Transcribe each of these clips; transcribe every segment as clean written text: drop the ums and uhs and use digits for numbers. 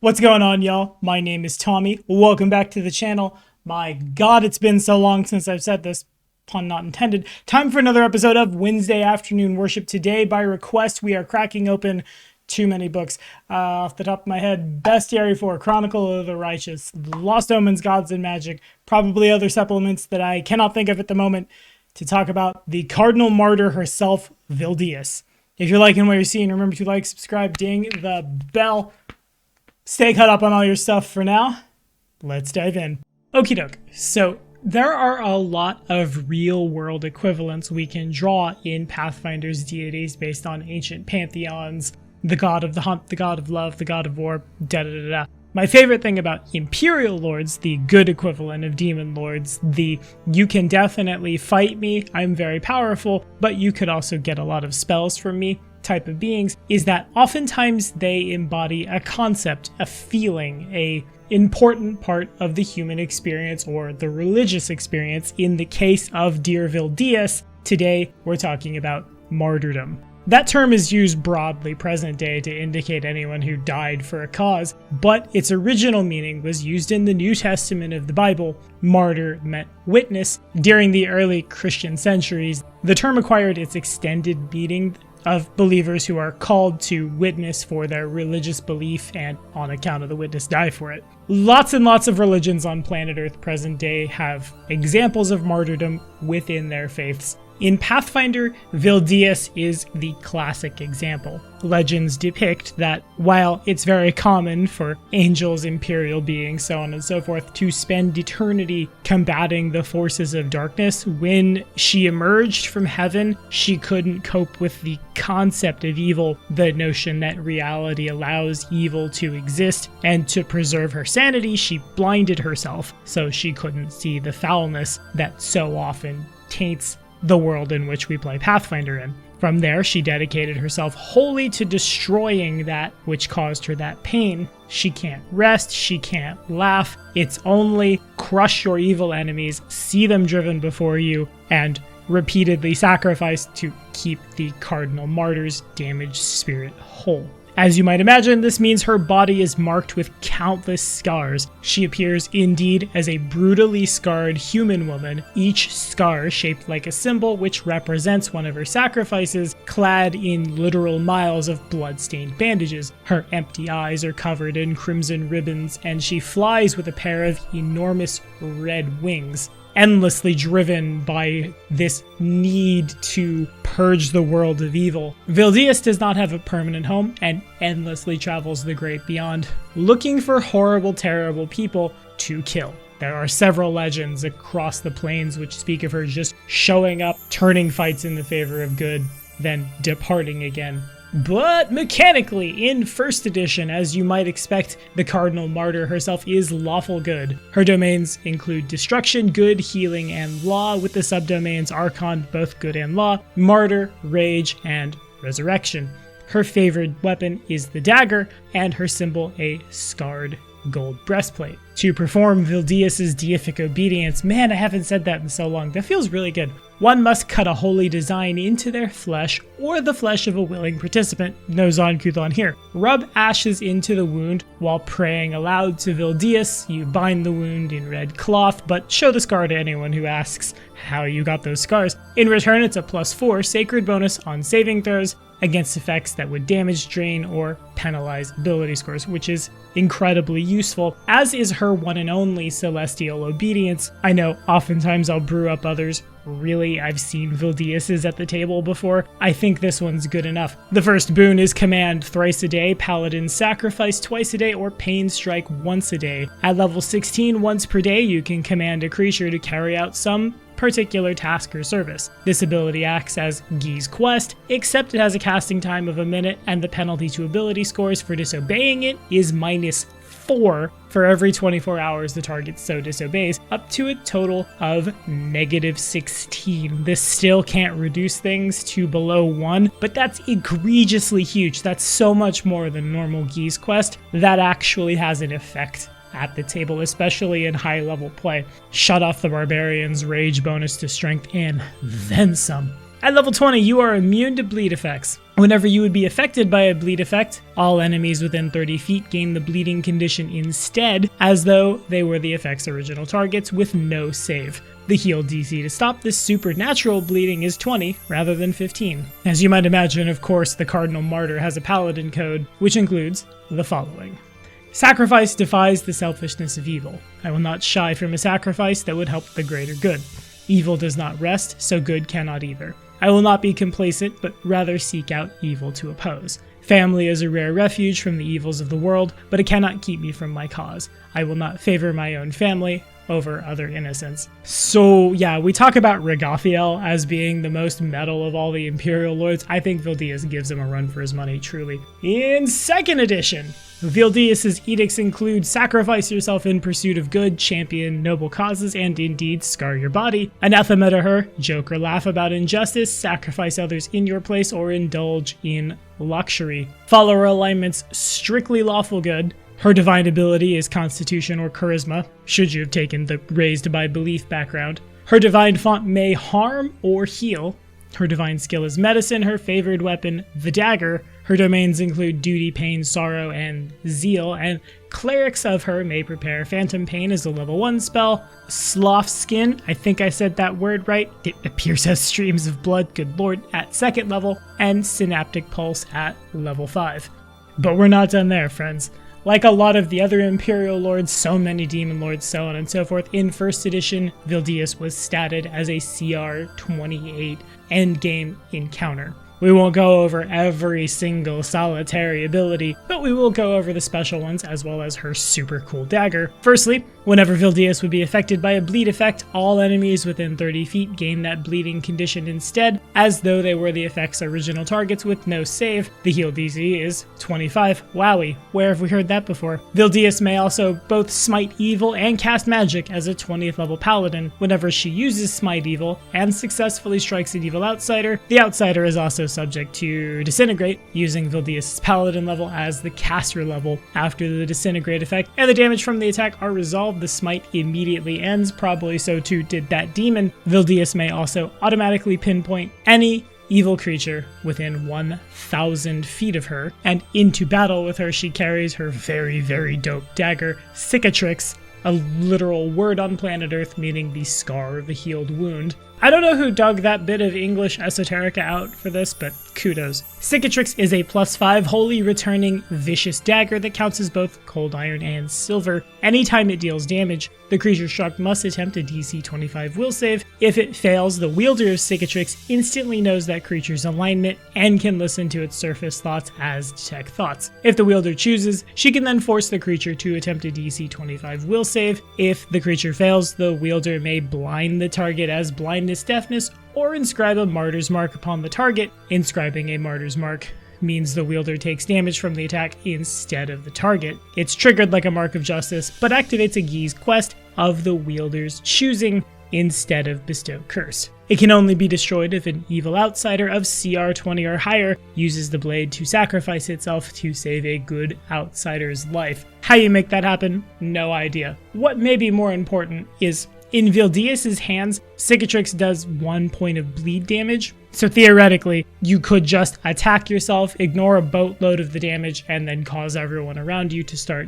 What's going on, y'all? My name is Tommy. Welcome back to the channel. My God, it's been so long since I've said this. Pun not intended. Time for another episode of Wednesday Afternoon Worship. Today, by request, we are cracking open too many books. Off the top of my head, Bestiary 4, Chronicle of the Righteous, Lost Omens, Gods and Magic, probably other supplements that I cannot think of at the moment, to talk about the Cardinal Martyr herself, Vildeis. If you're liking what you're seeing, remember to like, subscribe, ding the bell. Stay caught up on all your stuff for now. Let's dive in. Okie doke. So there are a lot of real world equivalents we can draw in Pathfinder's deities based on ancient pantheons. The god of the hunt, the god of love, the god of war, da-da-da-da. My favorite thing about Imperial Lords, the good equivalent of Demon Lords, the you can definitely fight me, I'm very powerful, but you could also get a lot of spells from me type of beings, is that oftentimes they embody a concept, a feeling, a important part of the human experience or the religious experience. In the case of Dear Vildeis, today we're talking about martyrdom. That term is used broadly present day to indicate anyone who died for a cause, but its original meaning was used in the New Testament of the Bible. Martyr meant witness. During the early Christian centuries, the term acquired its extended meaning of believers who are called to witness for their religious belief and, on account of the witness, die for it. Lots and lots of religions on planet Earth present day have examples of martyrdom within their faiths. In Pathfinder, Vildeis is the classic example. Legends depict that while it's very common for angels, imperial beings, so on and so forth, to spend eternity combating the forces of darkness, when she emerged from heaven, she couldn't cope with the concept of evil, the notion that reality allows evil to exist, and to preserve her sanity, she blinded herself so she couldn't see the foulness that so often taints the world in which we play Pathfinder in. From there, she dedicated herself wholly to destroying that which caused her that pain. She can't rest, she can't laugh. It's only crush your evil enemies, see them driven before you, and repeatedly sacrifice to keep the Cardinal Martyr's damaged spirit whole. As you might imagine, this means her body is marked with countless scars. She appears indeed as a brutally scarred human woman, each scar shaped like a symbol which represents one of her sacrifices, clad in literal miles of blood-stained bandages. Her empty eyes are covered in crimson ribbons, and she flies with a pair of enormous red wings, endlessly driven by this need to purge the world of evil. Vildeis does not have a permanent home and endlessly travels the great beyond, looking for horrible, terrible people to kill. There are several legends across the plains which speak of her just showing up, turning fights in the favor of good, then departing again. But mechanically, in 1st edition, as you might expect, the Cardinal Martyr herself is lawful good. Her domains include destruction, good, healing, and law, with the subdomains Archon, both good and law, martyr, rage, and resurrection. Her favorite weapon is the dagger, and her symbol a scarred gold breastplate. To perform Vildeis' deific obedience, man, I haven't said that in so long, that feels really good. One must cut a holy design into their flesh or the flesh of a willing participant. No Zon-Kuthon here. Rub ashes into the wound while praying aloud to Vildeis. You bind the wound in red cloth, but show the scar to anyone who asks how you got those scars. In return, it's a +4 sacred bonus on saving throws against effects that would damage, drain, or penalize ability scores, which is incredibly useful, as is her one and only celestial obedience. I know oftentimes I'll brew up others. Really, I've seen Vildeis's at the table before. I think this one's good enough. The first boon is command thrice a day, paladin sacrifice twice a day, or pain strike once a day. At level 16, once per day, you can command a creature to carry out some particular task or service. This ability acts as Guy's quest, except it has a casting time of a minute, and the penalty to ability scores for disobeying it is -4 for every 24 hours the target so disobeys, up to a total of -16. This still can't reduce things to below 1, but that's egregiously huge. That's so much more than normal Guy's quest. That actually has an effect at the table, especially in high level play. Shut off the barbarian's rage bonus to strength and then some. At level 20, you are immune to bleed effects. Whenever you would be affected by a bleed effect, all enemies within 30 feet gain the bleeding condition instead, as though they were the effect's original targets with no save. The heal DC to stop this supernatural bleeding is 20 rather than 15. As you might imagine, of course, the Cardinal Martyr has a paladin code, which includes the following. Sacrifice defies the selfishness of evil. I will not shy from a sacrifice that would help the greater good. Evil does not rest, so good cannot either. I will not be complacent, but rather seek out evil to oppose. Family is a rare refuge from the evils of the world, but it cannot keep me from my cause. I will not favor my own family over other innocents. So yeah, we talk about Regathiel as being the most metal of all the Imperial Lords. I think Vildeis gives him a run for his money, truly. In 2nd edition, Vildeis' edicts include sacrifice yourself in pursuit of good, champion noble causes, and indeed scar your body, anathema to her, joke or laugh about injustice, sacrifice others in your place, or indulge in luxury. Follow her alignments strictly lawful good. Her divine ability is Constitution or Charisma, should you have taken the raised by belief background. Her divine font may harm or heal. Her divine skill is Medicine, her favored weapon, the dagger. Her domains include Duty, Pain, Sorrow, and Zeal, and clerics of her may prepare Phantom Pain as a level 1 spell, Sloth Skin, I think I said that word right, it appears as streams of blood, good lord, at 2nd level, and Synaptic Pulse at level 5. But we're not done there, friends. Like a lot of the other Imperial Lords, so many Demon Lords, so on and so forth, in 1st edition, Vildeis was statted as a CR 28 endgame encounter. We won't go over every single solitary ability, but we will go over the special ones as well as her super cool dagger. Firstly, whenever Vildeis would be affected by a bleed effect, all enemies within 30 feet gain that bleeding condition instead, as though they were the effect's original targets with no save. The heal DC is 25. Wowie, where have we heard that before? Vildeis may also both smite evil and cast magic as a 20th level paladin. Whenever she uses smite evil and successfully strikes an evil outsider, the outsider is also subject to disintegrate, using Vildeis' paladin level as the caster level. After the disintegrate effect and the damage from the attack are resolved, the smite immediately ends, probably so too did that demon. Vildeis may also automatically pinpoint any evil creature within 1,000 feet of her, and into battle with her she carries her very, very dope dagger, Cicatrix, a literal word on planet Earth meaning the scar of a healed wound. I don't know who dug that bit of English esoterica out for this, but kudos. Cicatrix is a +5 holy returning vicious dagger that counts as both cold iron and silver. Anytime it deals damage, the creature struck must attempt a DC 25 will save. If it fails, the wielder of Cicatrix instantly knows that creature's alignment and can listen to its surface thoughts as detect thoughts. If the wielder chooses, she can then force the creature to attempt a DC 25 will save. If the creature fails, the wielder may blind the target as blindness deafness, or inscribe a martyr's mark upon the target. Inscribing a martyr's mark means the wielder takes damage from the attack instead of the target. It's triggered like a mark of justice, but activates a Geese quest of the wielder's choosing instead of bestow curse. It can only be destroyed if an evil outsider of CR 20 or higher uses the blade to sacrifice itself to save a good outsider's life. How you make that happen? No idea. What may be more important is, in Vildeis' hands, Cicatrix does 1 point of bleed damage, so theoretically, you could just attack yourself, ignore a boatload of the damage, and then cause everyone around you to start,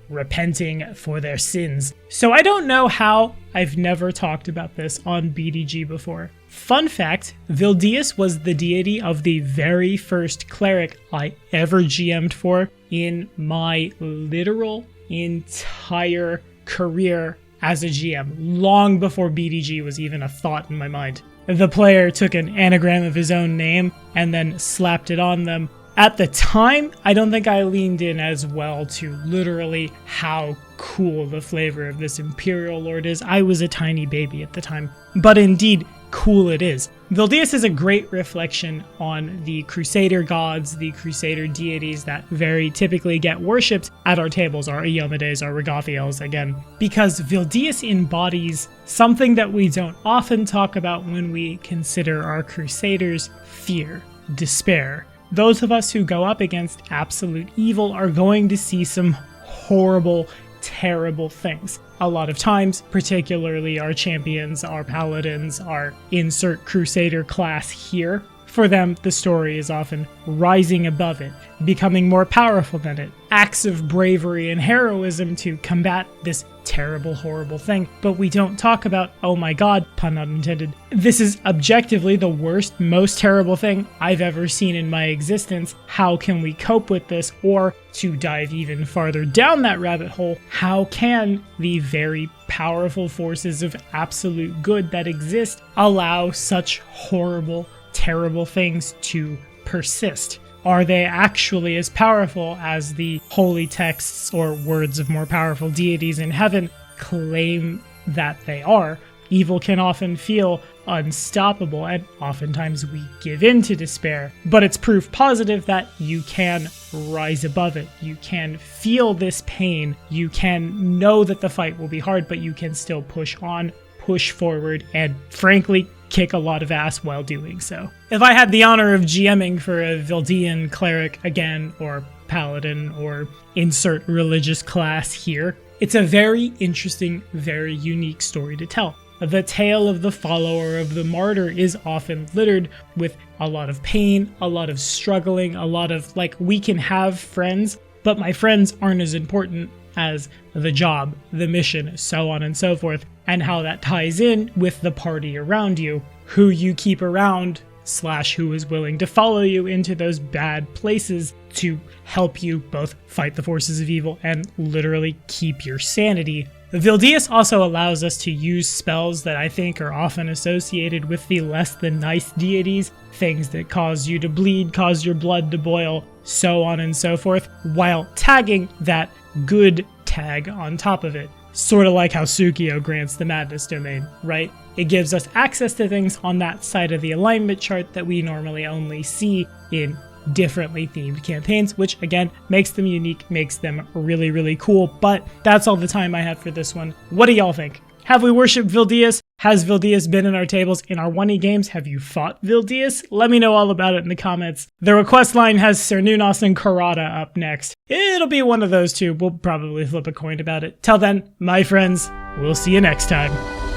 repenting for their sins. So I don't know how I've never talked about this on BDG before. Fun fact, Vildeis was the deity of the very first cleric I ever GM'd for in my literal entire career as a GM, long before BDG was even a thought in my mind. The player took an anagram of his own name and then slapped it on them. At the time, I don't think I leaned in as well to literally how cool the flavor of this Imperial Lord is. I was a tiny baby at the time, but indeed, cool it is. Vildeis is a great reflection on the Crusader gods, the Crusader deities that very typically get worshipped at our tables, our Iomedes, our Regathiels again, because Vildeis embodies something that we don't often talk about when we consider our Crusaders: fear, despair. Those of us who go up against absolute evil are going to see some horrible, terrible things. A lot of times, particularly our champions, our paladins, our insert crusader class here, for them, the story is often rising above it, becoming more powerful than it, acts of bravery and heroism to combat this terrible, horrible thing. But we don't talk about, oh my god, pun not intended, this is objectively the worst, most terrible thing I've ever seen in my existence. How can we cope with this? Or, to dive even farther down that rabbit hole, how can the very powerful forces of absolute good that exist allow such horrible, terrible things to persist? Are they actually as powerful as the holy texts or words of more powerful deities in heaven claim that they are? Evil can often feel unstoppable, and oftentimes we give in to despair, but it's proof positive that you can rise above it. You can feel this pain. You can know that the fight will be hard, but you can still push on, push forward, and frankly, kick a lot of ass while doing so. If I had the honor of GMing for a Vildean cleric again, or paladin, or insert religious class here, it's a very interesting, very unique story to tell. The tale of the follower of the martyr is often littered with a lot of pain, a lot of struggling, a lot of, like, we can have friends, but my friends aren't as important as the job, the mission, so on and so forth, and how that ties in with the party around you, who you keep around / who is willing to follow you into those bad places to help you both fight the forces of evil and literally keep your sanity. Vildeis also allows us to use spells that I think are often associated with the less than nice deities, things that cause you to bleed, cause your blood to boil, so on and so forth, while tagging that good tag on top of it. Sort of like how Tsukio grants the Madness Domain, right? It gives us access to things on that side of the alignment chart that we normally only see in differently themed campaigns, which again makes them unique, makes them really, really cool. But that's all the time I have for this one. What do y'all think? Have we worshipped Vildeis? Has Vildeis been in our tables in our 1E games? Have you fought Vildeis? Let me know all about it in the comments. The request line has Cernunnos and Karada up next. It'll be one of those two. We'll probably flip a coin about it. Till then, my friends, we'll see you next time.